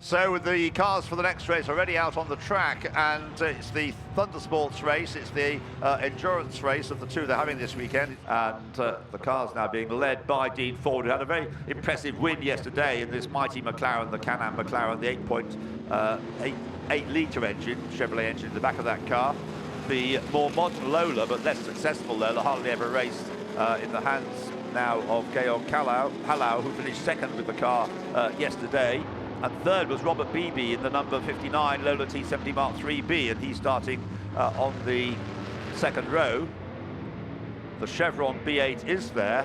So with the cars for the next race already out on the track, and it's the Thundersports race, it's the endurance race of the two they're having this weekend, and the cars now being led by Dean Ford, who had a very impressive win yesterday in this mighty McLaren, the Can-Am McLaren, the 8.8-litre engine, Chevrolet engine in the back of that car. The more modern Lola, but less successful Lola, hardly ever raced in the hands now of Georg Hallau, who finished second with the car yesterday. And third was Robert Beebe in the number 59 Lola T70 Mark IIIB, and he's starting on the second row. The Chevron B8 is there.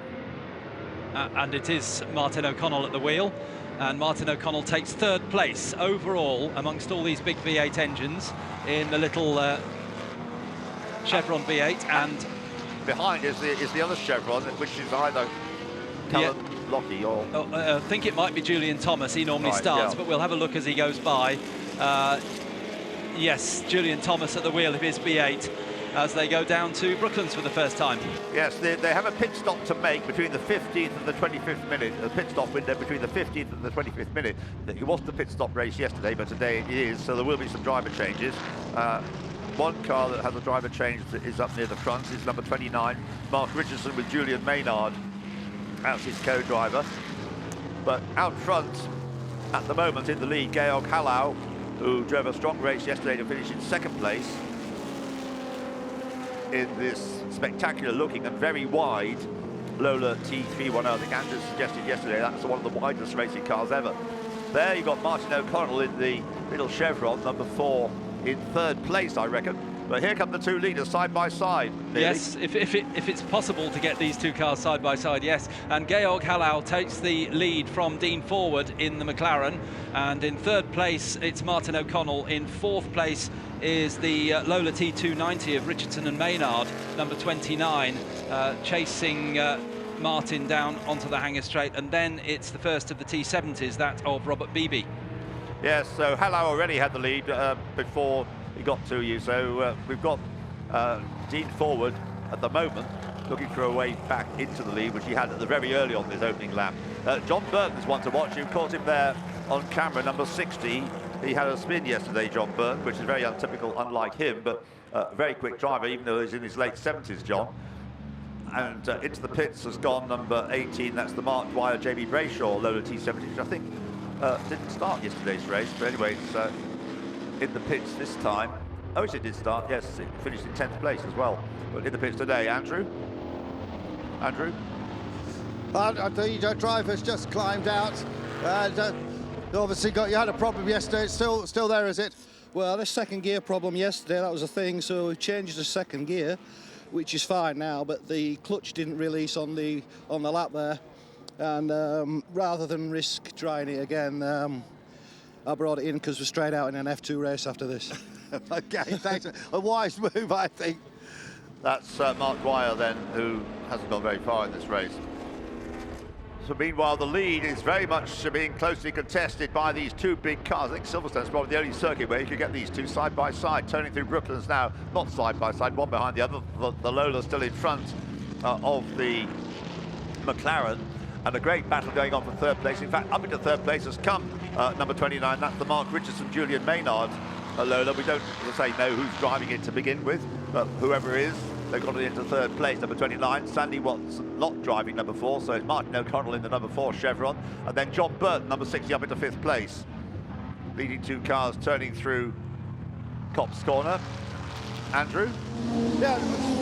And it is Martin O'Connell at the wheel. And Martin O'Connell takes third place overall amongst all these big V8 engines in the little Chevron B8. And behind is the other Chevron, which is either Callum Lockie or... I think it might be Julian Thomas. He normally starts, but we'll have a look as he goes by. Yes, Julian Thomas at the wheel of his B8 as they go down to Brooklands for the first time. Yes, they have a pit stop to make between the 15th and the 25th minute, a pit stop window between the 15th and the 25th minute. It wasn't a pit stop race yesterday, but today it is, so there will be some driver changes. One car that has a driver change that is up near the front is number 29, Mark Richardson, with Julian Maynard as his co-driver. But out front, at the moment in the lead, Georg Hallau, who drove a strong race yesterday to finish in second place in this spectacular looking and very wide Lola T310. I think Andrew suggested yesterday that's one of the widest racing cars ever. There you got Martin O'Connell in the little Chevron, number 4, in third place, I reckon. But here come the two leaders side by side. Nearly. Yes, if it's possible to get these two cars side by side, yes. And Georg Hallau takes the lead from Dean Forward in the McLaren. And in third place, it's Martin O'Connell. In fourth place is the Lola T290 of Richardson and Maynard, number 29, chasing Martin down onto the hanger straight. And then it's the first of the T70s, that of Robert Beebe. Yes, so Hallau already had the lead before he got to you, so we've got Dean Forward at the moment looking for a way back into the lead, which he had at the very early on this opening lap. John Burton's one to watch. You caught him there on camera, number 60. He had a spin yesterday, John Burton, which is very untypical, unlike him, but a very quick driver, even though he's in his late 70s, John. And into the pits has gone number 18, that's the Mark Dwyer JB Brayshaw Lola T70, which I think didn't start yesterday's race, but anyway, it's in the pits this time. Oh, yes, it did start. Yes, it finished in 10th place as well. But in the pits today, Andrew? The driver's just climbed out. Obviously, you had a problem yesterday. It's still there, is it? Well, this second gear problem yesterday, that was a thing. So we changed the second gear, which is fine now. But the clutch didn't release on the lap there, and rather than risk trying it again, I brought it in because we're straight out in an F2 race after this. Okay, thanks. A wise move, I think. That's Mark Dwyer then, who hasn't gone very far in this race. So meanwhile, the lead is very much being closely contested by these two big cars. I think Silverstone's probably the only circuit where you could get these two side by side, turning through Brooklands now, not side by side, one behind the other. The Lola still in front of the McLaren. And a great battle going on for third place. In fact, up into third place has come number 29. That's the Mark Richardson, Julian Maynard Lola. We don't, as I say, know who's driving it to begin with, but whoever is, they've got it into third place, number 29. Sandy Watson not driving number 4, so it's Martin O'Connell in the number 4 Chevron. And then John Burton, number 60, up into 5th place. Leading two cars turning through Copse Corner. Andrew? Yeah,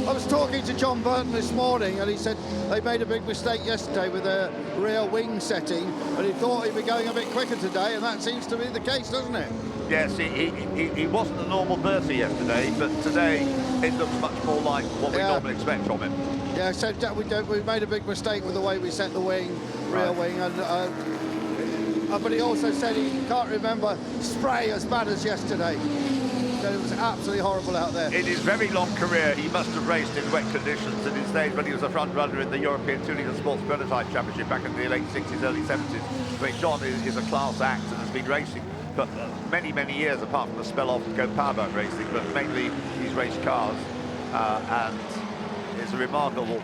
I was talking to John Burton this morning, and he said they made a big mistake yesterday with their rear wing setting, and he thought he'd be going a bit quicker today, and that seems to be the case, doesn't it? Yes, he wasn't a normal berther yesterday, but today it looks much more like what we normally expect from him. Yeah, I said we made a big mistake with the way we set the wing, rear wing, and but he also said he can't remember spray as bad as yesterday. It was absolutely horrible out there. In his very long career, he must have raced in wet conditions in his days when he was a front runner in the European Two-Litre Sports Prototype Championship back in the late 60s, early 70s. I mean, John is a class act and has been racing for many, many years, apart from the spell off and go powerboat racing, but mainly he's raced cars, and it's a remarkable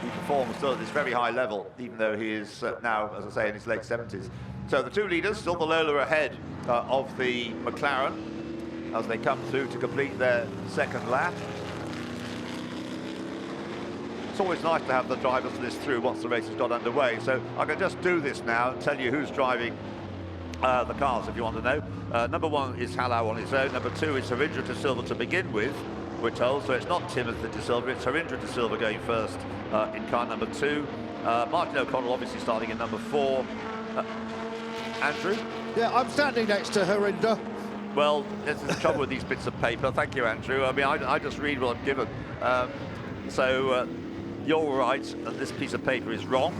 he performs still at this very high level, even though he is now, as I say, in his late 70s. So the two leaders, still the Lola ahead of the McLaren as they come through to complete their second lap. It's always nice to have the drivers list through once the race has got underway. So I can just do this now and tell you who's driving the cars, if you want to know. Number one is Halau on his own. Number two is Harindra De Silva to begin with, we're told. So it's not Timothy De Silva, it's Harindra De Silva going first in car number two. Martin O'Connell obviously starting in number four. Andrew? Yeah, I'm standing next to Harindra. Well, this is the trouble with these bits of paper. Thank you, Andrew. I mean, I just read what I'm given. You're right, and this piece of paper is wrong.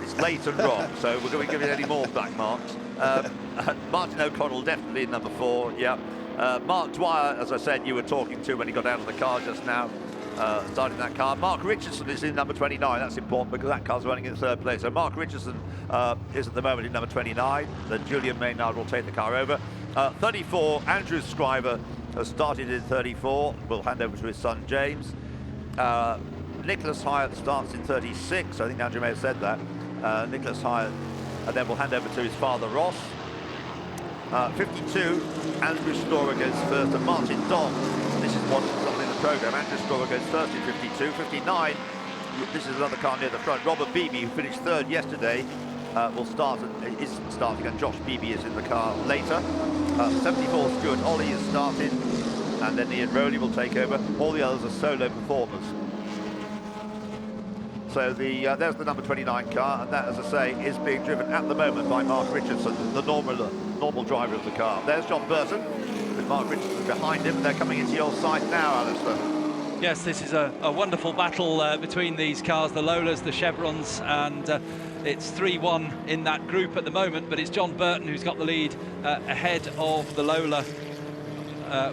It's late and wrong, so we're going to give it any more black marks. Martin O'Connell definitely in number four, yeah. Mark Dwyer, as I said, you were talking to when he got out of the car just now, starting that car. Mark Richardson is in number 29, that's important because that car's running in third place. So Mark Richardson is at the moment in number 29, then Julian Maynard will take the car over. 34, Andrew Scriver has started in 34, we'll hand over to his son James. Nicholas Hyatt starts in 36, I think Andrew may have said that. Nicholas Hyatt, and then we'll hand over to his father Ross. 52, Andrew Storer goes first, and Martin Don, this is what's in the programme, Andrew Storer goes first in 52. 59, this is another car near the front, Robert Beebe, who finished third yesterday, will start, and is starting, and Josh Beebe is in the car later. 74, Stuart Ollie is started, and then Ian Rowley will take over. All the others are solo performers. So there's the number 29 car, and that, as I say, is being driven at the moment by Mark Richardson, the normal driver of the car. There's John Burton, with Mark Richardson behind him. They're coming into your side now, Alistair. Yes, this is a wonderful battle between these cars, the Lolas, the Chevrons, and it's 3-1 in that group at the moment, but it's John Burton who's got the lead ahead of the Lola,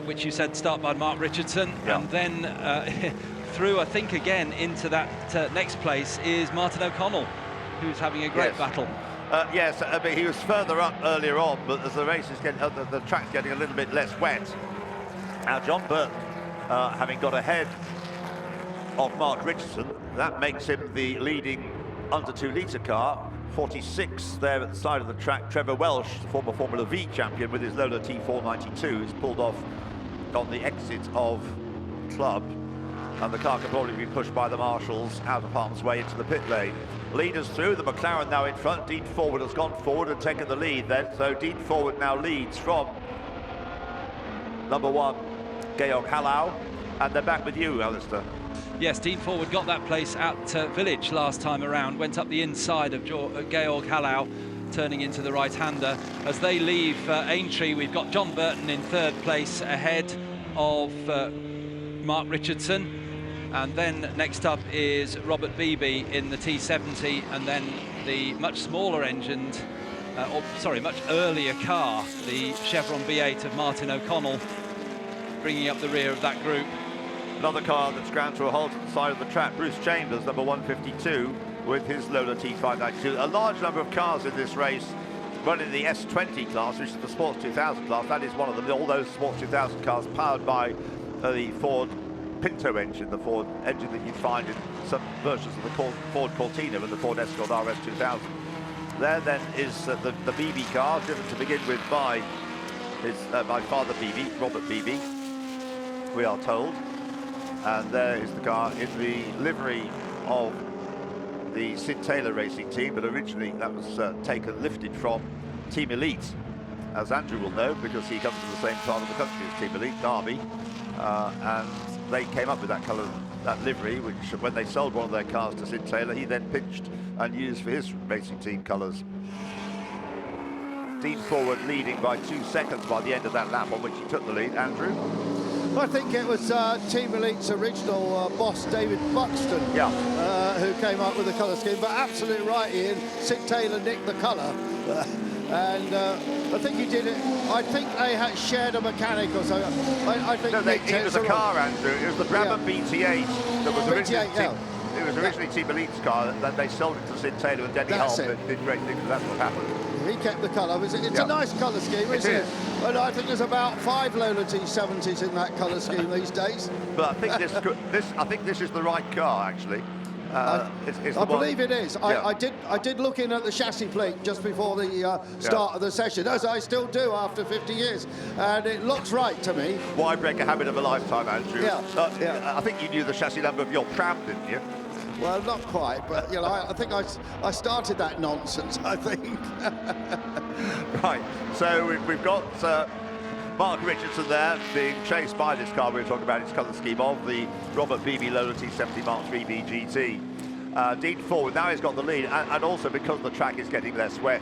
which you said start by Mark Richardson, yeah. And then through, I think, again into that next place is Martin O'Connell, who's having a great battle. Yes, I mean, he was further up earlier on, but as the race is getting, the track's getting a little bit less wet. Now, John Burton, having got ahead of Mark Richardson, that makes him the leading under 2 litre car. 46 there at the side of the track. Trevor Welsh, the former Formula V champion, with his Lola T492, is pulled off on the exit of Club, and the car can probably be pushed by the marshals out of harm's way into the pit lane. Leaders through, the McLaren now in front. Dean Forward has gone forward and taken the lead then, so Dean Forward now leads from number 1, Georg Halau, and they're back with you, Alistair. Yes, Dean Forward got that place at Village last time around, went up the inside of Georg Halau, turning into the right-hander. As they leave Aintree, we've got John Burton in third place ahead of Mark Richardson. And then next up is Robert Beebe in the T70, and then the much smaller engined, much earlier car, the Chevron B8 of Martin O'Connell, bringing up the rear of that group. Another car that's ground to a halt at the side of the track, Bruce Chambers, number 152, with his Lola T592. A large number of cars in this race running the S20 class, which is the Sports 2000 class. That is one of them, all those Sports 2000 cars powered by the Ford Pinto engine, the Ford engine that you'd find in some versions of the Ford Cortina and the Ford Escort RS 2000. There then is the Beebe car, driven to begin with by his by Father Beebe, Robert Beebe, we are told. And there is the car in the livery of the Sid Taylor racing team, but originally that was lifted from Team Elite, as Andrew will know, because he comes from the same part of the country as Team Elite, Derby, and they came up with that colour, that livery, which when they sold one of their cars to Sid Taylor, he then pitched and used for his racing team colours. Dean Forward leading by 2 seconds by the end of that lap on which he took the lead. Andrew? I think it was Team Elite's original boss, David Buxton, who came up with the colour scheme. But absolutely right, Ian, Sid Taylor nicked the colour. And I think he did it. I think they had shared a mechanic or so. I think no, it was a car, Andrew. It was the Brabham BT8 that was originally it was originally Team Elite's car. That they sold it to Sid Taylor and Denny Hulme. It did great things. That's what happened. He kept the colour. It's a nice colour scheme, isn't it? And I think there's about 5 Lola T70s in that colour scheme these days. But I think this is the right car, actually. I believe it is. Yeah. I did look in at the chassis plate just before the start of the session, as I still do after 50 years, and it looks right to me. Why break a habit of a lifetime, Andrew? Yeah. I think you knew the chassis number of your pram, didn't you? Well, not quite, but you know, I think I started that nonsense, I think. Right, so we've got Mark Richardson there being chased by this car we were talking about its colour scheme of, the Robert Beebe Lola T70 Mark 3B GT. Dean Forward, now he's got the lead, and also because the track is getting less wet,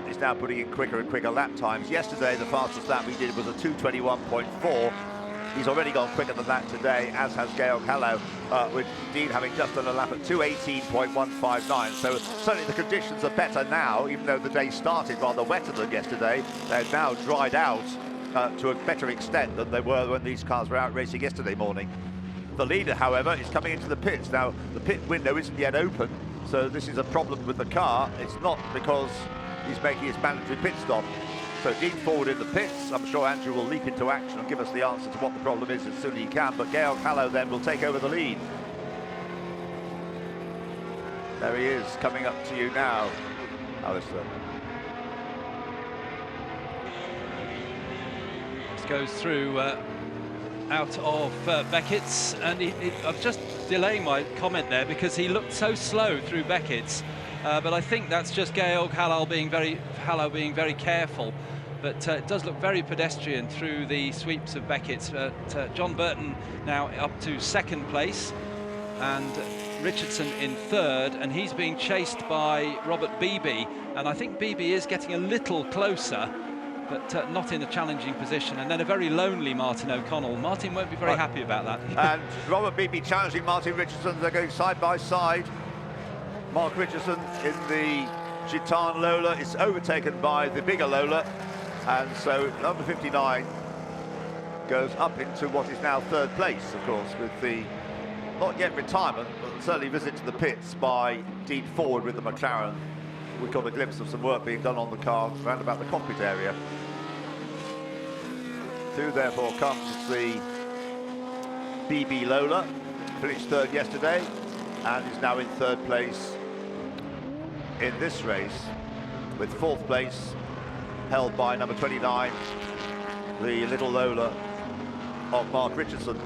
he's now putting in quicker and quicker lap times. Yesterday, the fastest lap we did was a 2:21.4. He's already gone quicker than that today, as has Georg Hallau, with Dean having just done a lap at 2:18.159. So certainly the conditions are better now, even though the day started rather wetter than yesterday. They're now dried out to a better extent than they were when these cars were out racing yesterday morning. The leader, however, is coming into the pits. Now, the pit window isn't yet open, so this is a problem with the car. It's not because he's making his mandatory pit stop. So Dean Forward in the pits. I'm sure Andrew will leap into action and give us the answer to what the problem is as soon as he can. But Georg Hallau then will take over the lead. There he is, coming up to you now, Alistair. This goes through out of Beckett's, and I'm just delaying my comment there because he looked so slow through Beckett's. But I think that's just Georg Hallau being very careful. But it does look very pedestrian through the sweeps of Beckett's. John Burton now up to second place, and Richardson in third, and he's being chased by Robert Beebe. And I think Beebe is getting a little closer, but not in a challenging position. And then a very lonely Martin O'Connell. Martin won't be very happy about that. And Robert Beebe challenging Martin Richardson. They're going side by side. Mark Richardson in the Gitan Lola is overtaken by the bigger Lola, and so number 59 goes up into what is now third place, of course, with the not yet retirement, but certainly visit to the pits by Dean Forward with the McLaren. We got a glimpse of some work being done on the car around about the cockpit area. Through therefore comes the BB Lola, finished third yesterday and is now in third place in this race, with fourth place held by number 29, the little Lola of Mark Richardson.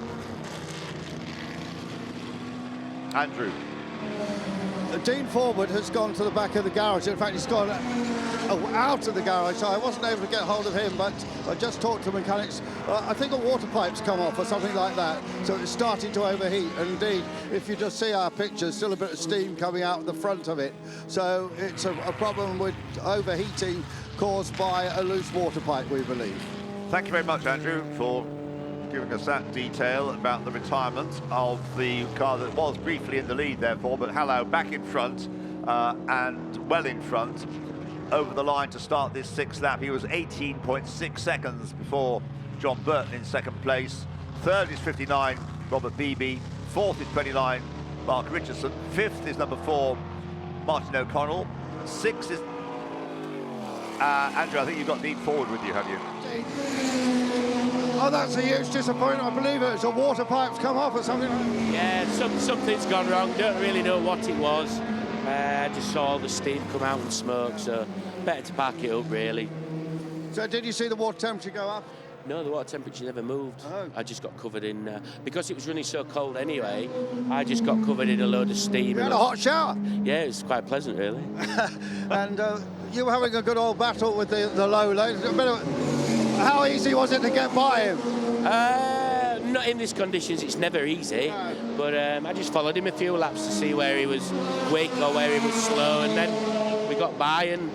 Andrew. Dean Forward has gone to the back of the garage. In fact, he's gone out of the garage, so I wasn't able to get hold of him, but I just talked to mechanics. I think a water pipe's come off or something like that, so it's starting to overheat. And indeed, if you just see our pictures, still a bit of steam coming out the front of it. So it's a problem with overheating caused by a loose water pipe, we believe. Thank you very much, Andrew, for giving us that detail about the retirement of the car that was briefly in the lead, therefore, but Hallau back in front and well in front over the line to start this sixth lap. He was 18.6 seconds before John Burton in second place. Third is 59, Robert Beebe. Fourth is 29, Mark Richardson. Fifth is number 4, Martin O'Connell. Sixth is Andrew, I think you've got Dean Forward with you, have you? Oh, that's a huge disappointment. I believe it's a water pipe's come off or something. Yeah, something's gone wrong. Don't really know what it was. I just saw all the steam come out and smoke, so better to pack it up, really. So did you see the water temperature go up? No, the water temperature never moved. Oh. I just got covered in... because it was running so cold anyway, I just got covered in a load of steam. You had a hot shower? Yeah, it was quite pleasant, really. And you were having a good old battle with the Lola. How easy was it to get by him? Not in these conditions, it's never easy. No. But I just followed him a few laps to see where he was weak or where he was slow, and then we got by and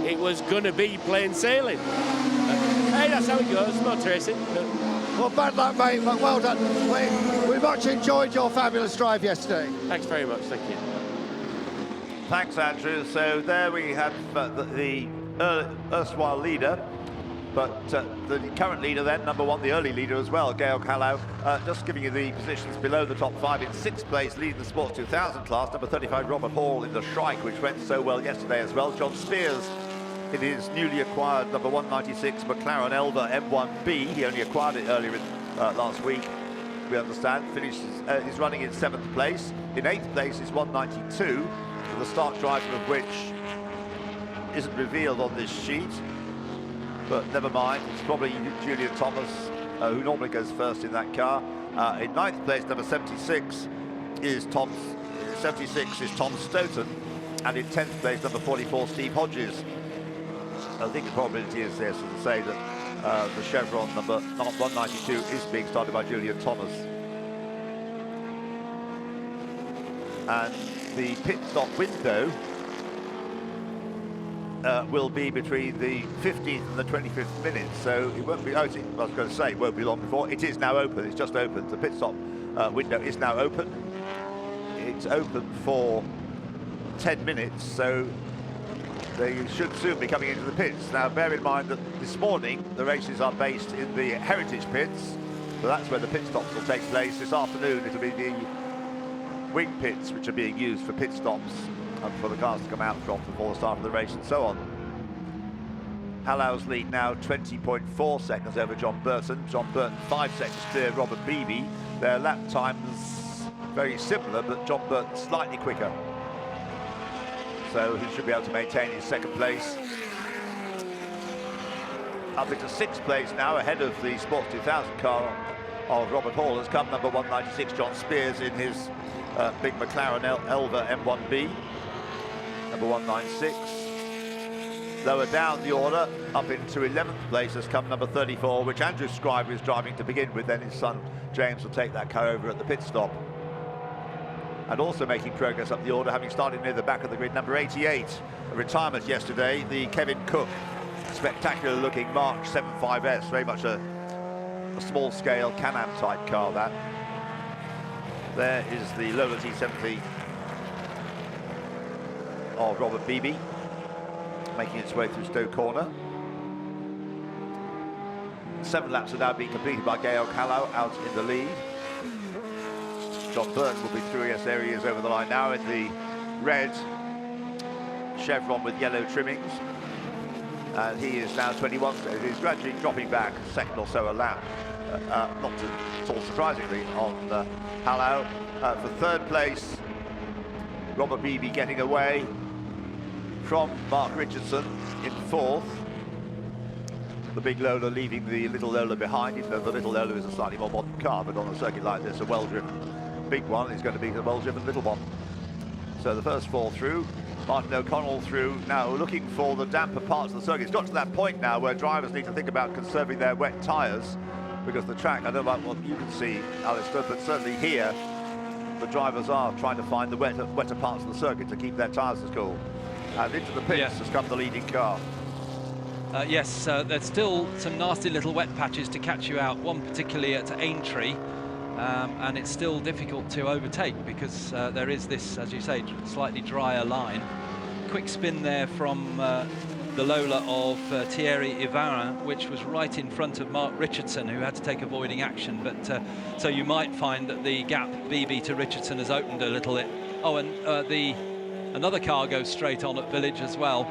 it was going to be plain sailing. Hey, that's how it goes, motor racing. Well, bad luck, mate, but well done. We much enjoyed your fabulous drive yesterday. Thanks very much, thank you. Thanks, Andrew. So there we have the erstwhile leader, but the current leader then, number 1, the early leader as well, Georg Hallau, just giving you the positions below the top 5. In 6th place, leading the Sports 2000 class, number 35, Robert Hall in the Shrike, which went so well yesterday as well. John Spears in his newly acquired number 196 McLaren Elva M1B. He only acquired it earlier last week. we understand, is running in 7th place. In 8th place is 192, the start driver of which isn't revealed on this sheet. But never mind, it's probably Julian Thomas, who normally goes first in that car. In 9th place, number 76 is Tom Stoughton, and in 10th place, number 44, Steve Hodges. I think the probability is this, to say that the Chevron number 192 is being started by Julian Thomas. And the pit stop window will be between the 15th and the 25th minute, so it won't be, I was going to say it won't be long before. It is now open, it's just opened. The pit stop window is now open. It's open for 10 minutes, so they should soon be coming into the pits. Now, bear in mind that this morning the races are based in the Heritage pits, so that's where the pit stops will take place. This afternoon it'll be the wing pits which are being used for pit stops and for the cars to come out from before the start of the race and so on. Hallow's lead now 20.4 seconds over John Burton. John Burton 5 seconds clear Robert Beebe. Their lap times very similar, but John Burton slightly quicker. So he should be able to maintain his 2nd place. Up into 6th place now, ahead of the Sports 2000 car of Robert Hall, has come number 196, John Spears, in his big McLaren Elva M1B. Number 196. Lower down the order, up into 11th place has come number 34, which Andrew Scriber is driving to begin with. Then his son James will take that car over at the pit stop. And also making progress up the order, having started near the back of the grid, number 88, a retirement yesterday, the Kevin Cook, spectacular looking March 75S, very much a small scale Can-Am type car that. There is the Lola T70 of Robert Beebe, making its way through Stowe Corner. 7 laps are now being completed by Georg Hallau out in the lead. John Burton will be through, yes, there he is over the line now in the red Chevron with yellow trimmings. And he is now 21, so he's gradually dropping back a second or so a lap. Not at all surprisingly on Hallau. For 3rd place, Robert Beebe getting away from Mark Richardson in 4th. The big Lola leaving the little Lola behind, even though the little Lola is a slightly more modern car, but on a circuit like this, a well-driven big one is going to be the well-driven little one. So the first 4 through, Martin O'Connell through, now looking for the damper parts of the circuit. It's got to that point now where drivers need to think about conserving their wet tyres, because the track, I don't know about what you can see, Alistair, but certainly here, the drivers are trying to find the wetter parts of the circuit to keep their tyres as cool. And into the pits has come the leading car. Yes, there's still some nasty little wet patches to catch you out, one particularly at Aintree, and it's still difficult to overtake because there is this, as you say, slightly drier line. Quick spin there from the Lola of Thierry Ivarin, which was right in front of Mark Richardson, who had to take avoiding action. But so you might find that the gap BB to Richardson has opened a little bit. Oh, and another car goes straight on at Village as well.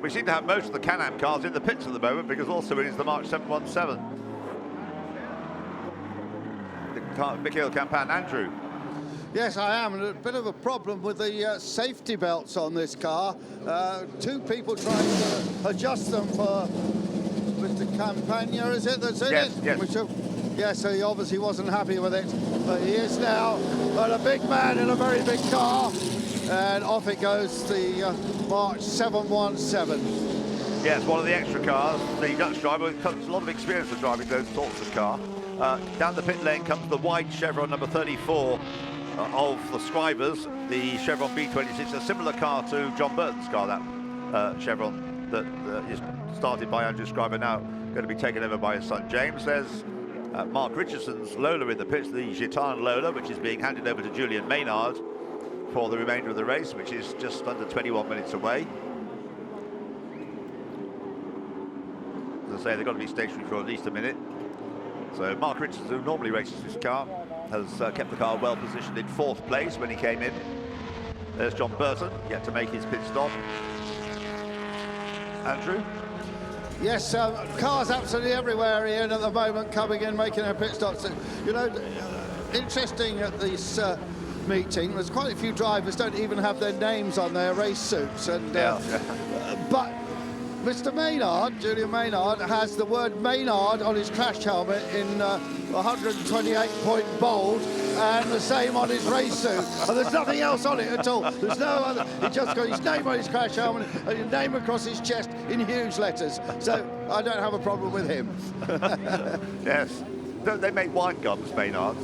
We seem to have most of the Can-Am cars in the pits at the moment, because also it is the March 717. Mikhail Campan. Andrew. Yes, I am. And a bit of a problem with the safety belts on this car. 2 people trying to adjust them for Mr. Campagna, is it, that's in it? Yes. Yes, so he obviously wasn't happy with it, but he is now. But a big man in a very big car, and off it goes, the March 717. Yes, one of the extra cars. The Dutch driver has a lot of experience of driving those sorts of car. Down the pit lane comes the white Chevron number 34 of the Scribers, the Chevron B26, a similar car to John Burton's car, that Chevron that is started by Andrew Scriber, now going to be taken over by his son James. There's Mark Richardson's Lola in the pits, the Gitane Lola, which is being handed over to Julian Maynard for the remainder of the race, which is just under 21 minutes away. As I say, they've got to be stationary for at least a minute. So Mark Richardson, who normally races this car, has kept the car well positioned in 4th place when he came in. There's John Burton, yet to make his pit stop. Andrew? Yes, cars absolutely everywhere, Ian, at the moment, coming in, making their pit stops. You know, interesting at this meeting, there's quite a few drivers don't even have their names on their race suits. And but Mr. Maynard, Julian Maynard, has the word Maynard on his crash helmet in 128-point bold, and the same on his race suit. And there's nothing else on it at all. There's no other. He just got his name on his crash helmet and his name across his chest in huge letters. So I don't have a problem with him. Yes. Don't they make wine gums, Maynards?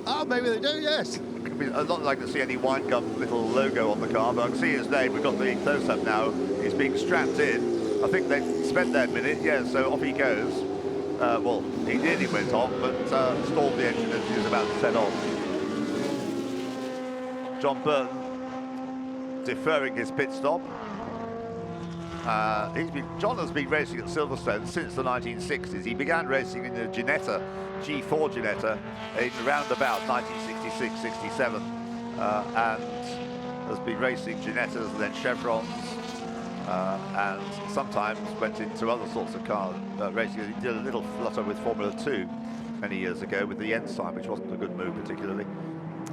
Oh, maybe they do, yes. I'm not like to see any wine gum little logo on the car, but I can see his name. We've got the close-up now. He's being strapped in. I think they spent their minute, yeah, so off he goes. Well, he nearly went off, but stalled the engine as he was about to set off. John Burton deferring his pit stop. John has been racing at Silverstone since the 1960s. He began racing in the Ginetta, G4 Ginetta, in around about 1966-67, and has been racing Ginettas, then Chevrons, and sometimes went into other sorts of car racing. He did a little flutter with Formula 2 many years ago with the Ensign, which wasn't a good move particularly,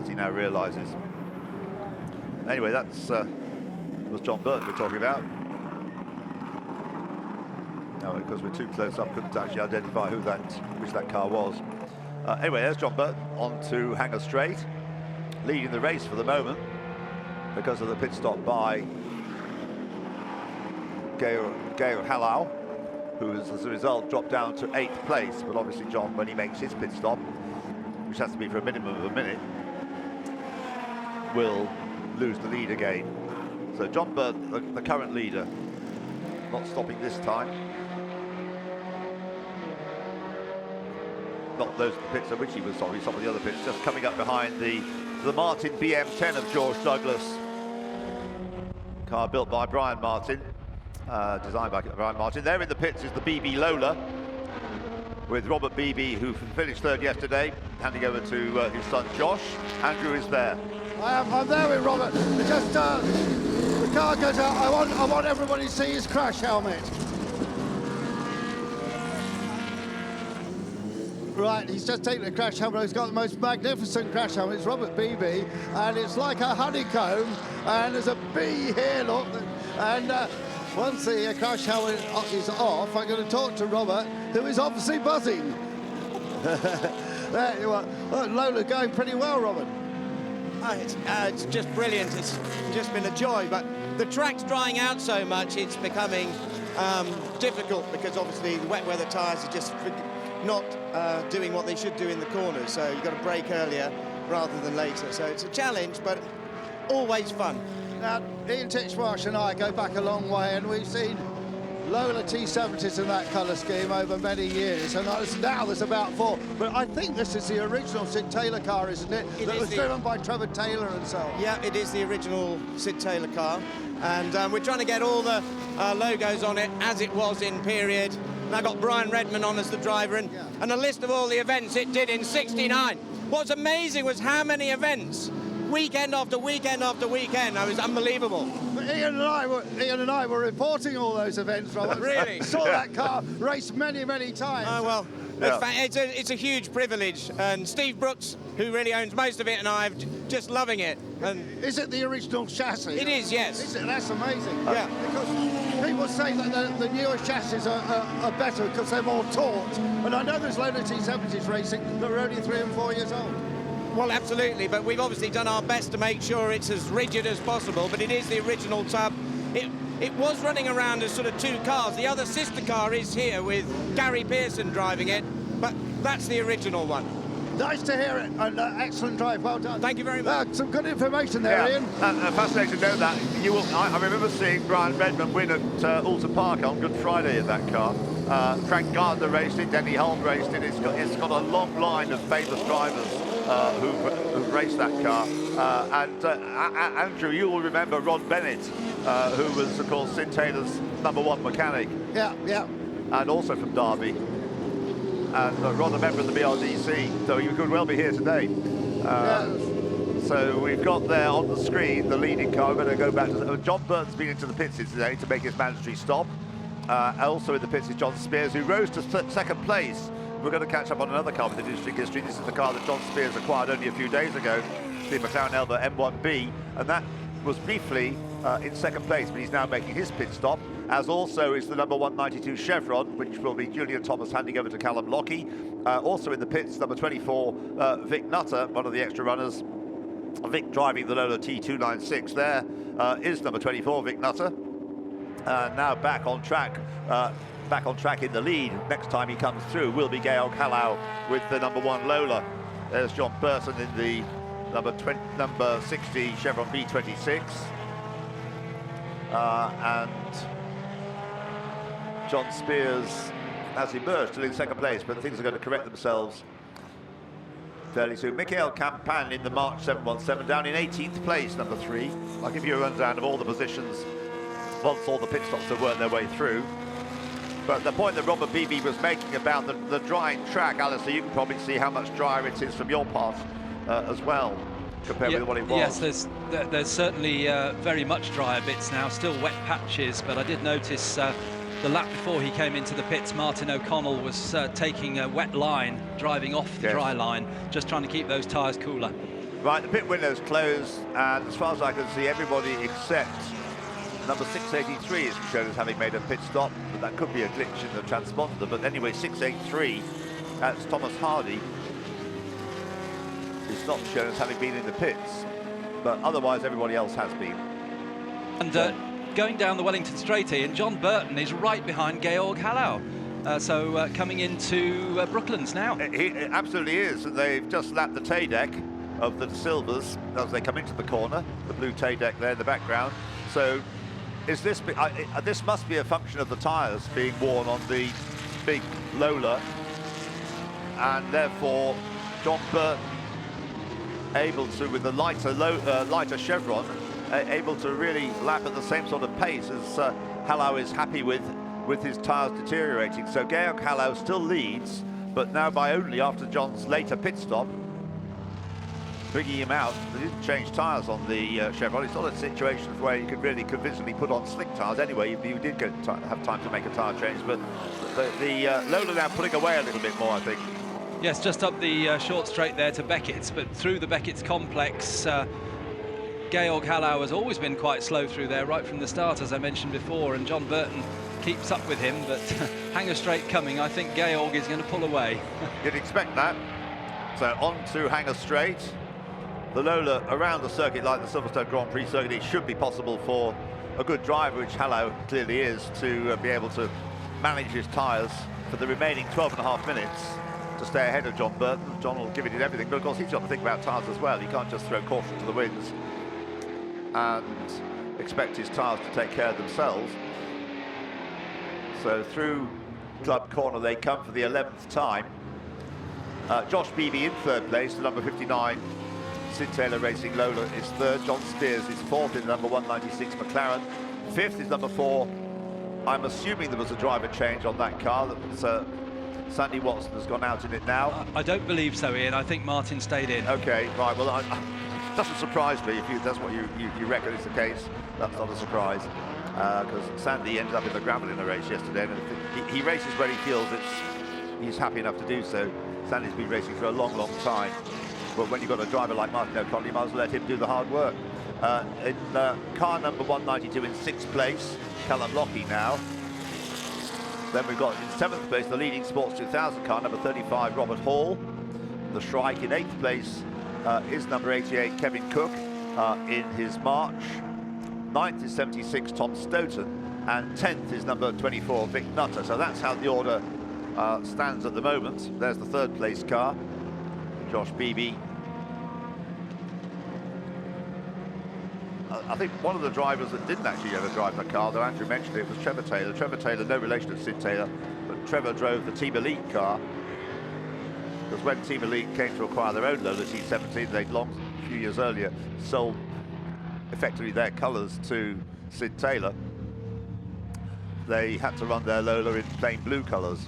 as he now realises. Anyway, that's was John Burton we're talking about. No, because we're too close up, couldn't actually identify which that car was. Anyway, there's John Burton on to Hangar Straight, leading the race for the moment because of the pit stop by Gail Hallow, who has, as a result, dropped down to 8th place. But obviously, John, when he makes his pit stop, which has to be for a minimum of a minute, will lose the lead again. So John Burton, the current leader, not stopping this time. Not those pits at which he was sorry, some of the other pits, just coming up behind the Martin BM10 of George Douglas. Car built by Brian Martin, designed by Brian Martin. There in the pits is the BB Lola, with Robert Beebe, who finished third yesterday, handing over to his son Josh. Andrew is there. I'm there with Robert. Just the car goes out. I want everybody to see his crash helmet. Right, he's just taken the crash helmet. He's got the most magnificent crash helmet. It's Robert Beebe, and it's like a honeycomb, and there's a bee here, look. And once the crash helmet is off, I'm going to talk to Robert, who is obviously buzzing. There you are. Oh, Lola's going pretty well, Robert. It's just brilliant. It's just been a joy, but the track's drying out so much, it's becoming difficult because obviously the wet weather tyres are just not doing what they should do in the corners, so you've got to brake earlier rather than later. So it's a challenge, but always fun. Now, Ian Titchmarsh and I go back a long way, and we've seen Lola T70s in that colour scheme over many years, and now there's about 4. But I think this is the original Sid Taylor car, isn't it? That was driven by Trevor Taylor and so on. Yeah, it is the original Sid Taylor car, and we're trying to get all the logos on it as it was in period. And I got Brian Redman on as the driver, and a list of all the events it did in '69. What's amazing was how many events, weekend after weekend after weekend. It was unbelievable. But Ian and I were reporting all those events, Robert. Really? Saw that car race many, many times. Oh, well, it's a huge privilege. And Steve Brooks, who really owns most of it, and I are just loving it. And is it the original chassis? It is, yes. Is it? That's amazing. Yeah. Because people say that the newer chassis are better because they're more taut. And I know there's Lola T70s racing that are only 3 and 4 years old. Well, absolutely, but we've obviously done our best to make sure it's as rigid as possible, but it is the original tub. It was running around as sort of 2 cars. The other sister car is here with Gary Pearson driving it, but that's the original one. Nice to hear it, and excellent drive, well done. Thank you very much. Some good information there, Ian. Fascinating to know that. I remember seeing Brian Redman win at Alton Park on Good Friday in that car. Frank Gardner raced it, Denny Holm raced it. It's got a long line of famous drivers who've raced that car. And Andrew, you will remember Ron Bennett, who was, of course, Sid Taylor's #1 mechanic. Yeah. And also from Derby. And Ron, a member of the BRDC, so he could well be here today. So we've got there on the screen the leading car. We're going to go back to John Burton's been into the pits today to make his mandatory stop. Also in the pits is John Spears, who rose to second place. We're going to catch up on another car with industry history. This is the car that John Spears acquired only a few days ago, the McLaren Elva M1B, and that was briefly in second place, but he's now making his pit stop, as also is the number 192 Chevron, which will be Julian Thomas handing over to Callum Lockie. Also in the pits, number 24, Vic Nutter, one of the extra runners. Vic driving the Lola T296 there is number 24, Vic Nutter. Now back on track in the lead. Next time he comes through will be Georg Hallau with the number 1 Lola. There's John Burton in the number 60 Chevron B26. And John Spears has emerged still in second place, but things are going to correct themselves fairly soon. Michael Campan in the March 717, down in 18th place, number 3. I'll give you a rundown of all the positions once all the pit stops have worked their way through. But the point that Robert Beebe was making about the drying track, Alistair, you can probably see how much drier it is from your part as well, compared with what it was. Yes, there's certainly very much drier bits now, still wet patches, but I did notice the lap before he came into the pits, Martin O'Connell was taking a wet line, driving off the dry line, just trying to keep those tyres cooler. Right, the pit window's closed, and as far as I can see, everybody except number 683 is shown as having made a pit stop, but that could be a glitch in the transponder. But anyway, 683, that's Thomas Hardy, is not shown as having been in the pits, but otherwise everybody else has been. And going down the Wellington Straight here, John Burton is right behind Georg Hallau. So coming into Brooklands now. He absolutely is, and they've just lapped the tail deck of the Silvers as they come into the corner, the blue tail deck there in the background. So is this must be a function of the tyres being worn on the big Lola, and therefore John Burton able to, with the lighter Chevron, able to really lap at the same sort of pace as Hallau is happy with his tyres deteriorating. So Georg Hallau still leads, but now by only after John's later pit stop, bringing him out. They didn't change tyres on the Chevron. It's not a situation where you could really convincingly put on slick tyres anyway. You did have time to make a tyre change, but the Lola now pulling away a little bit more, I think. Yes, just up the short straight there to Beckett's, but through the Beckett's complex, Georg Hallau has always been quite slow through there right from the start, as I mentioned before, and John Burton keeps up with him, but Hanger Straight coming, I think Georg is going to pull away. You'd expect that. So on to Hanger Straight. The Lola around the circuit like the Silverstone Grand Prix circuit, it should be possible for a good driver, which Hallau clearly is, to be able to manage his tyres for the remaining 12.5 minutes to stay ahead of John Burton. John will give it everything, but of course he's got to think about tyres as well. He can't just throw caution to the winds and expect his tyres to take care of themselves. So through Club Corner they come for the 11th time. Josh Beebe in third place, the number 59 Sid Taylor Racing Lola is third. John Spears is fourth in the number 196 McLaren. Fifth is number 4. I'm assuming there was a driver change on that car. Sandy Watson has gone out in it now. I don't believe so, Ian. I think Martin stayed in. Okay, right. Well, it doesn't surprise me if that's what you reckon is the case. That's not a surprise, because Sandy ended up in the gravel in the race yesterday, and he races where he feels he's happy enough to do so. Sandy's been racing for a long, long time. But when you've got a driver like Martin O'Connell, you might as well let him do the hard work. In car number 192 in 6th place, Callum Lockie now. Then we've got in 7th place the leading Sports 2000 car, number 35, Robert Hall. The Shrike in 8th place is number 88, Kevin Cook, in his March. 9th is 76, Tom Stoughton. And 10th is number 24, Vic Nutter. So that's how the order stands at the moment. There's the 3rd place car, Josh Beebe. I think one of the drivers that didn't actually ever drive the car, though Andrew mentioned it, was Trevor Taylor. Trevor Taylor, no relation to Sid Taylor, but Trevor drove the Team Elite car. Because when Team Elite came to acquire their own Lola T17, they'd a few years earlier, sold effectively their colours to Sid Taylor. They had to run their Lola in plain blue colours.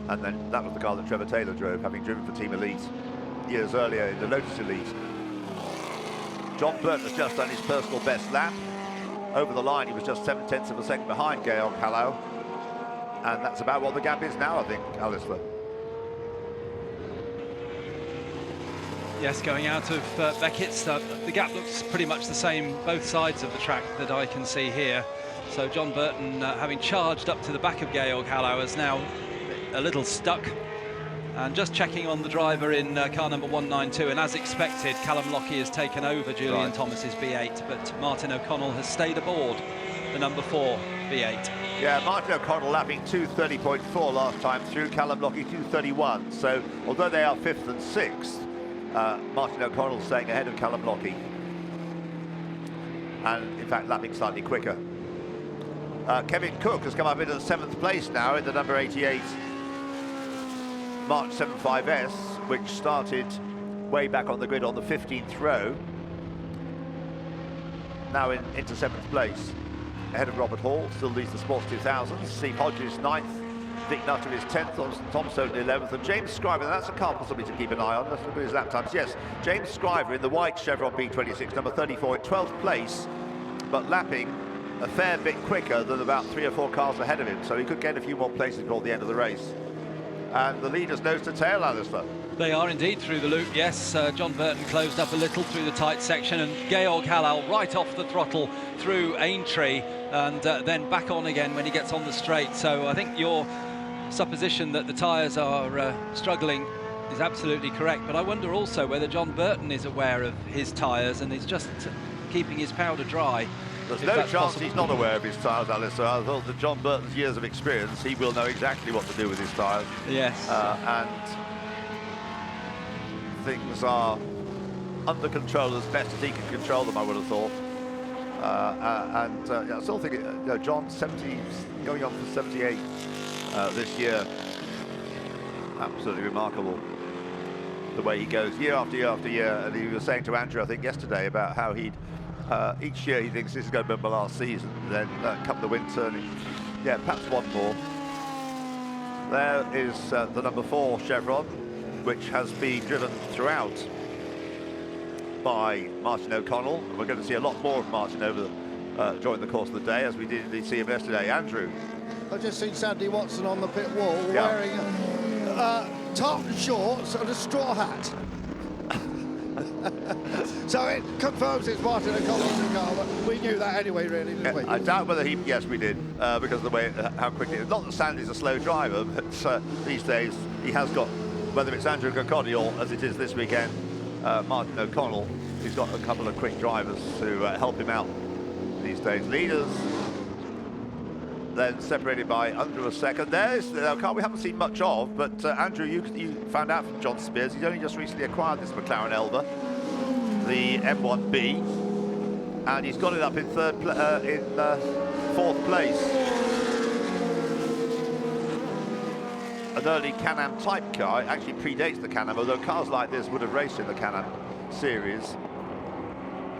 And then that was the car that Trevor Taylor drove, having driven for Team Elite years earlier in the Lotus Elite. John Burton has just done his personal best lap. over the line, he was just 7/10 of a second behind Georg Hallau. And that's about what the gap is now, I think, Alistair. Yes, going out of Beckett's, the gap looks pretty much the same both sides of the track that I can see here. So John Burton, having charged up to the back of Georg Hallau, is now a little stuck. And just checking on the driver in car number 192, and as expected, Callum Lockie has taken over Julian Thomas's B8, but Martin O'Connell has stayed aboard the number 4 B8. Yeah, Martin O'Connell lapping 2:30.4 last time through, Callum Lockie 2:31. So although they are 5th and 6th, Martin O'Connell staying ahead of Callum Lockie. And in fact, lapping slightly quicker. Kevin Cook has come up into the 7th place now in the number 88 March 75S, which started way back on the grid on the 15th row. Now into 7th place, ahead of Robert Hall, still leads the Sports 2000s. Steve Hodges 9th, Dick Nutter is 10th, Tom Soden 11th, and James Scriver, that's a car possibly to keep an eye on. Let's look at his lap times. Yes, James Scriver in the white Chevron B26, number 34, at 12th place, but lapping a fair bit quicker than about 3 or 4 cars ahead of him, so he could get a few more places before the end of the race. And the leaders nose to tail, Alistair. They are indeed through the loop, yes. John Burton closed up a little through the tight section, and Georg Hallau right off the throttle through Aintree, and then back on again when he gets on the straight. So I think your supposition that the tyres are struggling is absolutely correct, but I wonder also whether John Burton is aware of his tyres and is just keeping his powder dry. There's no chance he's not aware of his tyres, Alistair. I thought that John Burton's years of experience, he will know exactly what to do with his tyres. Yes. And things are under control as best as he can control them, I would have thought. I still think, John, 70, going on for 78 this year. Absolutely remarkable the way he goes year after year after year. And he was saying to Andrew, I think yesterday, about how he'd each year he thinks this is going to be my last season. Then come the winter, and yeah, perhaps one more. There is the number 4 Chevron, which has been driven throughout by Martin O'Connell. And we're going to see a lot more of Martin over during the course of the day, as we did see him yesterday. Andrew. I've just seen Sandy Watson on the pit wall wearing tartan shorts and a straw hat. So it confirms it's Martin O'Connell's car, but we knew that anyway, really, didn't we? I doubt whether he... Yes, we did, because of the way, how quickly... Not that Sandy's a slow driver, but these days he has got, whether it's Andrew Kirkconnell or, as it is this weekend, Martin O'Connell, he's got a couple of quick drivers to help him out these days. Leaders, then separated by under a second. There's the car we haven't seen much of, but Andrew, you found out from John Spears, he's only just recently acquired this McLaren Elva, the M1B, and he's got it up in 4th place. An early Can-Am type car. It actually predates the Can-Am, although cars like this would have raced in the Can-Am series.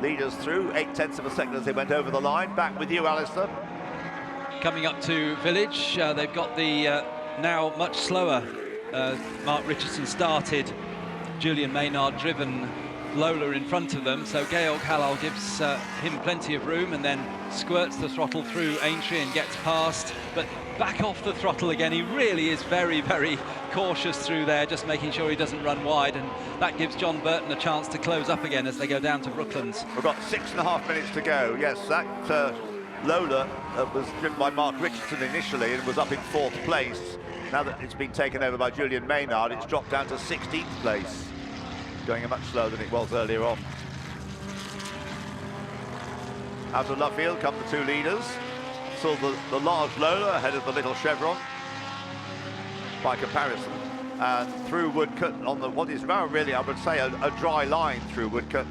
Leaders through 0.8 of a second as they went over the line. Back with you, Alistair. Coming up to Village, they've got the now much slower Mark Richardson started, Julian Maynard driven Lola in front of them, so Georg Hallau gives him plenty of room and then squirts the throttle through Aintree and gets past, but back off the throttle again. He really is very, very cautious through there, just making sure he doesn't run wide, and that gives John Burton a chance to close up again as they go down to Brooklands. We've got 6.5 minutes to go. Yes, that Lola was driven by Mark Richardson initially and was up in 4th place. Now that it's been taken over by Julian Maynard, it's dropped down to 16th place, going much slower than it was earlier on. Out of Luffield come the 2 leaders. Still the large Lola ahead of the little Chevron by comparison. And through Woodcote on the what is now really, I would say, a dry line through Woodcote.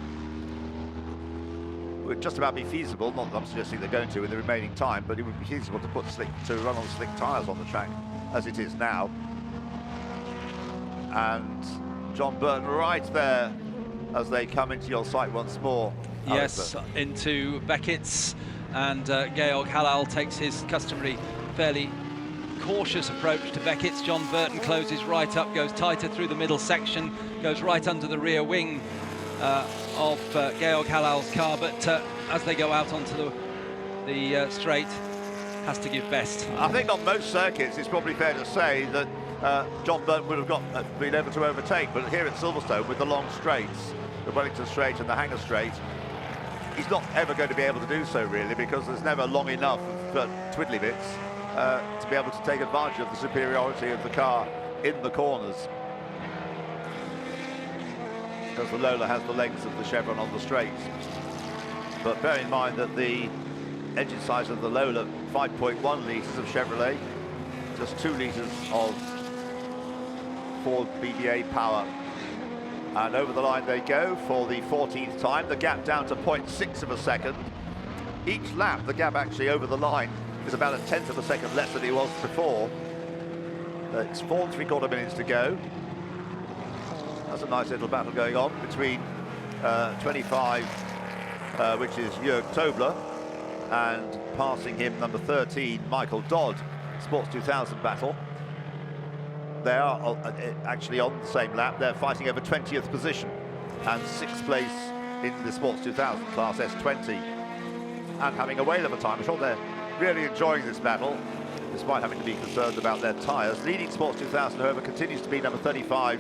Would just about be feasible, not that I'm suggesting they're going to in the remaining time, but it would be feasible to run on slick tyres on the track as it is now. And John Burton right there as they come into your sight once more. Yes, into Beckett's, and Georg Hallau takes his customary fairly cautious approach to Beckett's. John Burton closes right up, goes tighter through the middle section, goes right under the rear wing of Georg Hallau's car, but as they go out onto the the straight has to give best. I think on most circuits it's probably fair to say that John Burton would have been able to overtake, but here at Silverstone with the long straights, the Wellington Straight and the Hangar Straight, he's not ever going to be able to do so really, because there's never long enough twiddly bits to be able to take advantage of the superiority of the car in the corners, because the Lola has the length of the Chevron on the straights. But bear in mind that the engine size of the Lola, 5.1 litres of Chevrolet, just 2 litres of Ford BBA power. And over the line they go for the 14th time, the gap down to 0.6 of a second. Each lap, the gap actually over the line is about 1/10 of a second less than it was before. It's 4 3/4 minutes to go. That's a nice little battle going on between 25, which is Jörg Tobler, and passing him number 13, Michael Dodd. Sports 2000 battle. They are actually on the same lap. They're fighting over 20th position and 6th place in the Sports 2000 class S20, and having a whale of a time. I'm sure they're really enjoying this battle, despite having to be concerned about their tyres. Leading Sports 2000, however, continues to be number 35,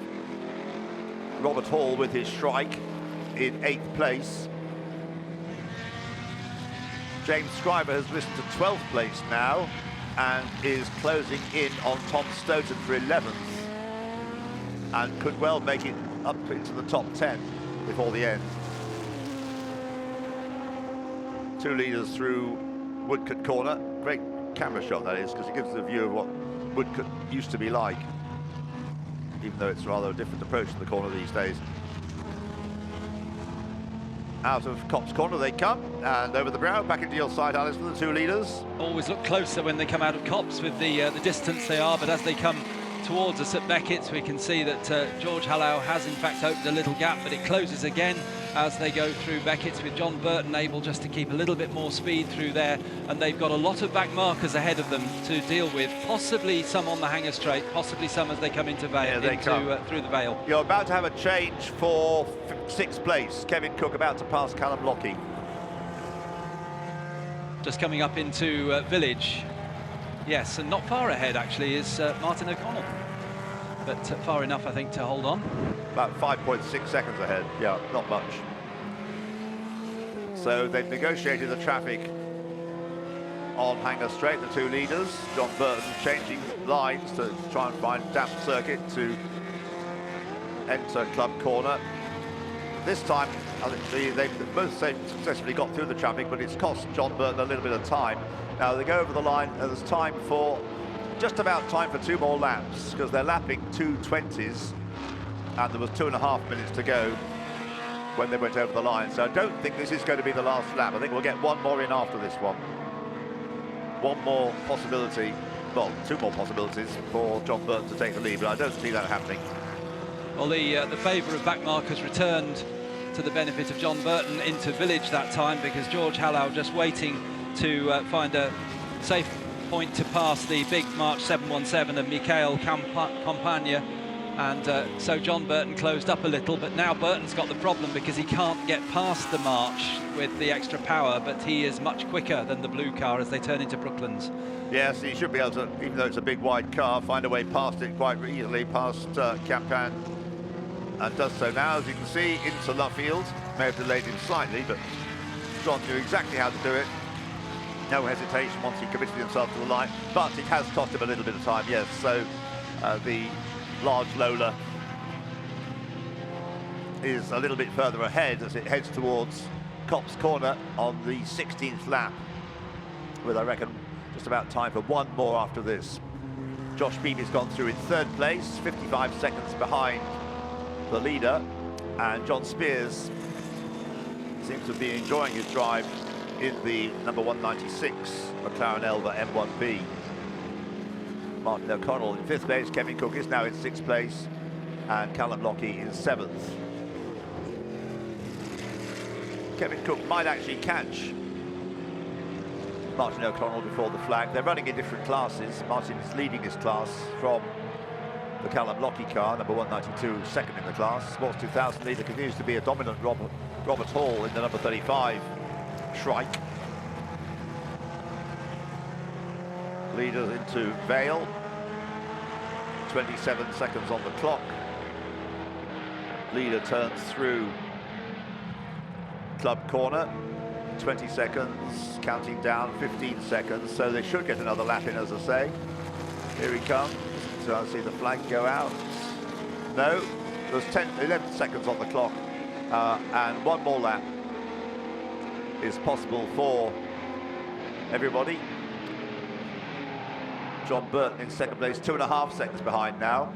Robert Hall, with his Shrike in 8th place. James Scriber has risen to 12th place now and is closing in on Tom Stoughton for 11th, and could well make it up into the top 10 before the end. 2 leaders through Woodcote Corner. Great camera shot that is, because it gives us a view of what Woodcote used to be like, even though it's rather a different approach to the corner these days. Out of Copse Corner they come, and over the brow, back into your side, Alison, the 2 leaders. Always look closer when they come out of Copse with the distance they are, but as they come towards us at Beckett's, we can see that George Hallow has in fact opened a little gap, but it closes again as they go through Beckett's, with John Burton able just to keep a little bit more speed through there, and they've got a lot of back markers ahead of them to deal with, possibly some on the Hangar Straight, possibly some as they come into Vale, through the Vale. You're about to have a change for 6th place. Kevin Cook about to pass Callum Lockie. Just coming up into Village. Yes, and not far ahead actually is Martin O'Connell, but far enough I think to hold on. About 5.6 seconds ahead, yeah, not much. So they've negotiated the traffic on Hangar Straight, the 2 leaders. John Burton changing lines to try and find damp circuit to enter Club Corner. This time, I think they've both successfully got through the traffic, but it's cost John Burton a little bit of time. Now they go over the line, and there's time for, just about time for 2 more laps, because they're lapping 2:20s, and there was 2.5 minutes to go when they went over the line. So I don't think this is going to be the last lap. I think we'll get 1 more in after this one. 1 more possibility, well, 2 more possibilities for John Burton to take the lead, but I don't see that happening. Well, the favour of back markers returned to the benefit of John Burton into Village that time, because George Hallow just waiting to find a safe point to pass the big March 717 of Michael Campagna, and so John Burton closed up a little, but now Burton's got the problem because he can't get past the March with the extra power, but he is much quicker than the blue car as they turn into Brooklands. Yes, he should be able to, even though it's a big wide car, find a way past it quite easily, past Campan, and does so now, as you can see, into Luffield. May have delayed him slightly, but John knew exactly how to do it. No hesitation once he committed himself to the line, but it has cost him a little bit of time, yes. So the large Lola is a little bit further ahead as it heads towards Copse Corner on the 16th lap, with, I reckon, just about time for 1 more after this. Josh Beavy's gone through in 3rd place, 55 seconds behind the leader, and John Spears seems to be enjoying his drive in the number 196 McLaren Elva M1B. Martin O'Connell in 5th place, Kevin Cook is now in 6th place, and Callum Lockie in 7th. Kevin Cook might actually catch Martin O'Connell before the flag. They're running in different classes. Martin is leading his class from the Callum Lockie car, number 192, second in the class. Sports 2000 leader continues to be a dominant Robert Hall in the number 35 Shrike. Leaders into Vale. 27 seconds on the clock. Leader turns through Club Corner. 20 seconds, counting down, 15 seconds. So they should get another lap in, as I say. Here he comes. So I see the flag go out. No, there's 11 seconds on the clock. And one more lap is possible for everybody. John Burton in second place, 2.5 seconds behind now.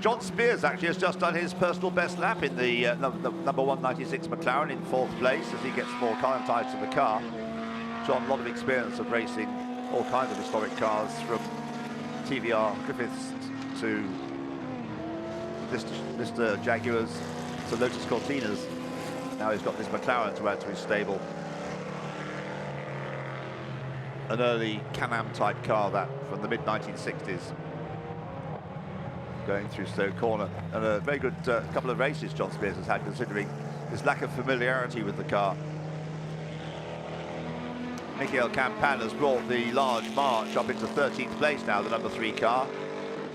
John Spears actually has just done his personal best lap in the number 196 McLaren in 4th place as he gets more ties to the car. John, a lot of experience of racing all kinds of historic cars, from TVR Griffiths to Mr. Jaguars to Lotus Cortinas. Now he's got this McLaren to add to his stable. An early Can-Am type car, that from the mid-1960s, going through Stowe Corner, and a very good couple of races John Spears has had, considering his lack of familiarity with the car. Michael Campan has brought the large March up into 13th place now, the number 3 car.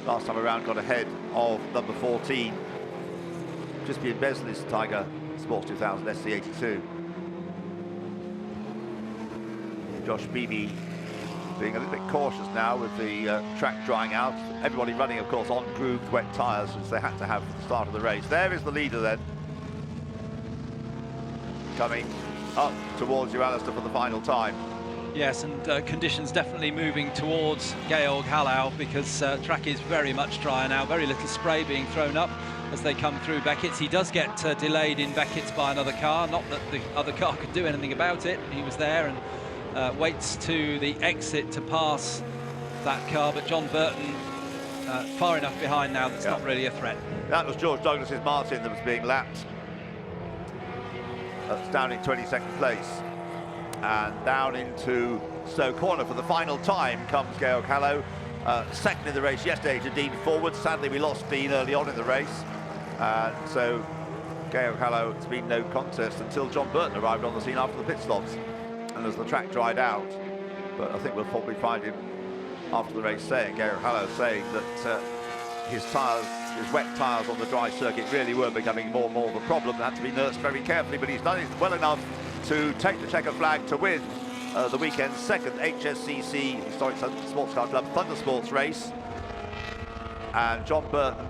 Last time around got ahead of number 14, just being Besley's Tiger Sports 2000 SC82. Josh Beebe being a little bit cautious now with the track drying out. Everybody running, of course, on grooved wet tyres, since they had to have the start of the race. There is the leader then, coming up towards you, Alistair, for the final time. Yes, and conditions definitely moving towards Georg Hallau, because track is very much dry now. Very little spray being thrown up as they come through Beckett's. He does get delayed in Beckett's by another car. Not that the other car could do anything about it. He was there and waits to the exit to pass that car, but John Burton far enough behind now that's not really a threat. That was George Douglas's Martin that was being lapped. That's down in 22nd place. And down into Stowe Corner for the final time comes Georg Hallau. Second in the race yesterday to Dean Forward. Sadly, we lost Dean early on in the race. And so Georg Hallau, it's been no contest until John Burton arrived on the scene after the pit stops. And as the track dried out, but I think we'll probably find him after the race saying, Georg Hallau saying that his tyres, his wet tyres on the dry circuit really were becoming more and more of a problem and had to be nursed very carefully, but he's done it well enough to take the checker flag to win the weekend's second HSCC Historic Sports Car Club Thundersports race. And John Burton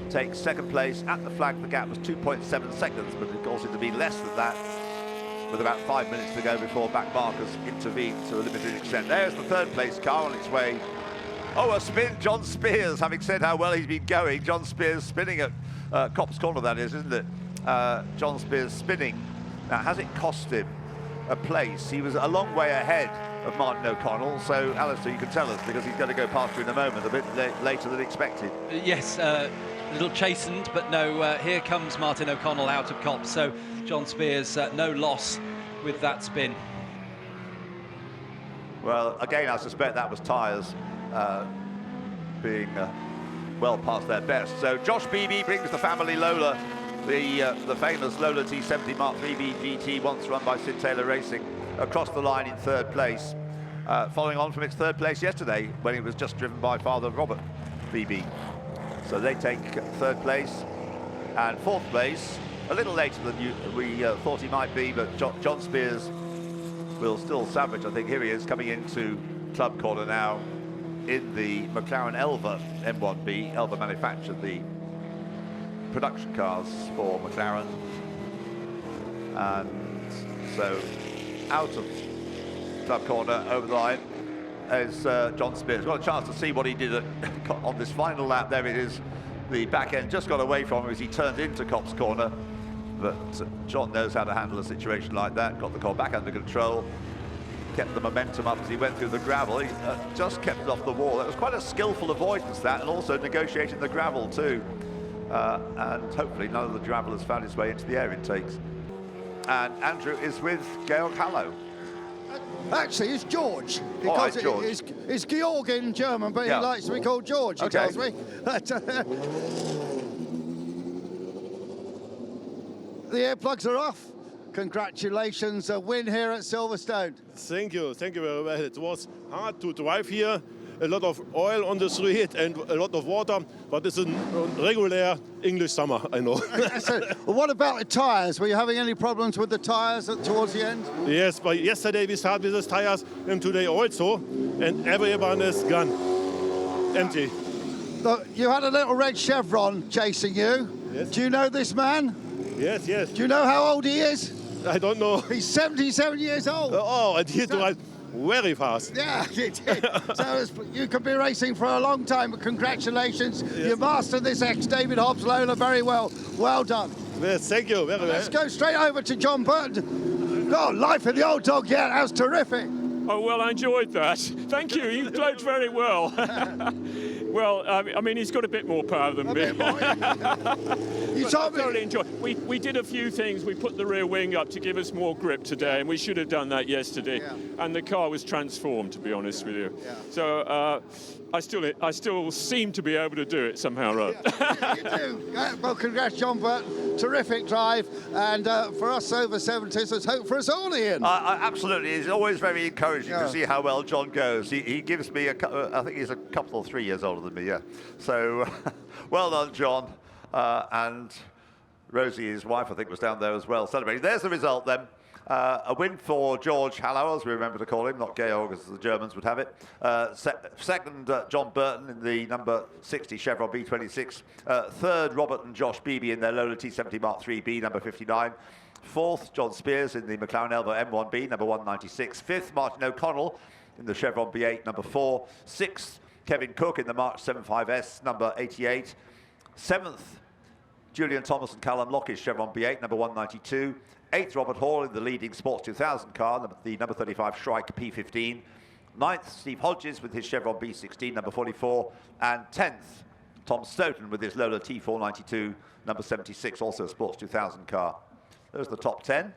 takes second place. At the flag, the gap was 2.7 seconds, but of course it would be less than that with about 5 minutes to go before back markers intervened to a limited extent. There's the third place car on its way. Oh, a spin, John Spears, having said how well he's been going. John Spears spinning at Copse Corner, that is, isn't it? John Spears spinning. Now, has it cost him a place? He was a long way ahead of Martin O'Connell, so Alistair, you can tell us, because he's going to go past you in a moment, a bit later than expected. Yes, a little chastened, but no, here comes Martin O'Connell out of Copse, so John Spears, no loss with that spin. Well, again, I suspect that was tyres being well past their best. So Josh Beebe brings the family Lola, the famous Lola T70 Mark III GT, once run by Sid Taylor Racing, across the line in third place, following on from its third place yesterday when it was just driven by Father Robert Beebe. So they take third place, and fourth place, a little later than we thought he might be, but John Spears will still salvage. I think here he is coming into Club Corner now in the McLaren Elva M1B. Elva manufactured the production cars for McLaren, and so out of Club Corner over the line is John Spears. Got a chance to see what he did on this final lap. There it is. The back end just got away from him as he turned into Copse Corner, but John knows how to handle a situation like that. Got the car back under control, kept the momentum up as he went through the gravel. He just kept it off the wall. That was quite a skillful avoidance, that, and also negotiating the gravel too. And hopefully none of the gravel has found its way into the air intakes. And Andrew is with Georg Hallau. Actually, it's George, because George. It's Georg in German, but he likes to be called George, he tells me. The earplugs are off. congratulations, a win here at Silverstone. Thank you very well. It was hard to drive here, a lot of oil on the street and a lot of water, but it's a regular English summer, I know. So, well, what about the tyres? Were you having any problems with the tyres towards the end? Yes, but yesterday we started with the tires and today also, and everyone is gone, empty. Look, you had a little red chevron chasing you. Yes. Do you know this man? Yes. Do you know how old he is? I don't know. He's 77 years old. Oh, and he drives very fast. Yeah, you did. So you could be racing for a long time, but congratulations. Yes. You mastered this ex-David Hobbs Lola very well. Well done. Yes, thank you very Let's well. go straight over to John Burton. God, life in the old dog, yeah, that was terrific. Oh, well, I enjoyed that. Thank you. You played very well. Well, I mean, he's got a bit more power than me. You told I me. thoroughly enjoyed. We did a few things. We put the rear wing up to give us more grip today, and we should have done that yesterday. Yeah. And the car was transformed, to be honest with you. Yeah. So I still seem to be able to do it somehow, right? Yeah, you do. Well, congrats, John Burton. Terrific drive. And for us over 70s, there's hope for us all, Ian. Absolutely. It's always very encouraging Yeah. to see how well John goes. He gives me, I think he's a couple or 3 years older than me, yeah. So, well done, John. And Rosie, his wife, I think, was down there as well celebrating. There's the result then. A win for George Hallow, as we remember to call him, not Georg as the Germans would have it. Second, John Burton in the number 60 Chevron B26. Third, Robert and Josh Beebe in their Lola T70 Mark III B, number 59. Fourth, John Spears in the McLaren Elva M1B, number 196. Fifth, Martin O'Connell in the Chevron B8, number 4. Sixth, Kevin Cook in the March 75S, number 88. Seventh, Julian Thomas and Callum Locke's Chevron B8, number 192. Eighth, Robert Hall in the leading Sports 2000 car, the number 35 Shrike P15. Ninth, Steve Hodges with his Chevron B16, number 44. And 10th, Tom Stoughton with his Lola T492, number 76, also a Sports 2000 car. There's the top 10.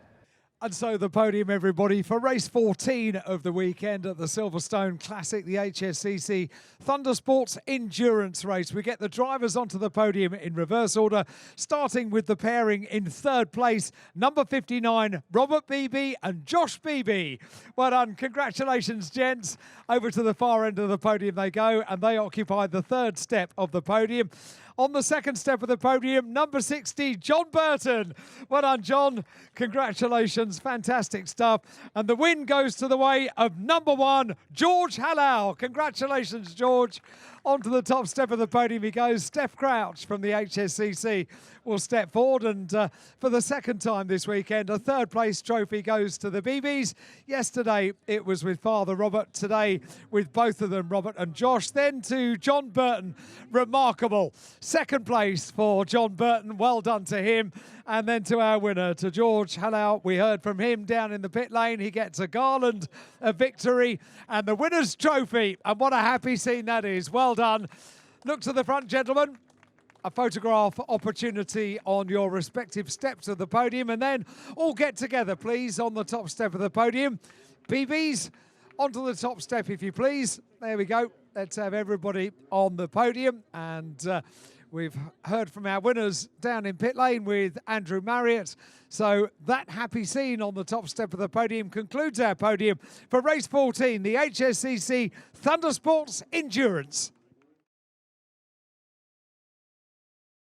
And so the podium, everybody, for race 14 of the weekend at the Silverstone Classic, the HSCC Thundersports Endurance race. We get the drivers onto the podium in reverse order, starting with the pairing in third place, number 59, Robert Beebe and Josh Beebe. Well done. Congratulations, gents. Over to the far end of the podium they go, and they occupy the third step of the podium. On the second step of the podium, number 60, John Burton. Well done, John. Congratulations. Fantastic stuff. And the win goes to the way of number 1, George Hallow. Congratulations, George. Onto the top step of the podium he goes. Steph Crouch from the HSCC will step forward. And for the second time this weekend, a third place trophy goes to the Beebes. Yesterday, it was with Father Robert. Today, with both of them, Robert and Josh. Then to John Burton. Remarkable. Second place for John Burton. Well done to him. And then to our winner, to George Hallow. We heard from him down in the pit lane. He gets a garland, a victory, and the winner's trophy. And what a happy scene that is. Well done. Look to the front, gentlemen. A photograph opportunity on your respective steps of the podium. And then all get together, please, on the top step of the podium. BBs, onto the top step, if you please. There we go. Let's have everybody on the podium. And we've heard from our winners down in pit lane with Andrew Marriott. So that happy scene on the top step of the podium concludes our podium for race 14, the HSCC Thundersports Endurance.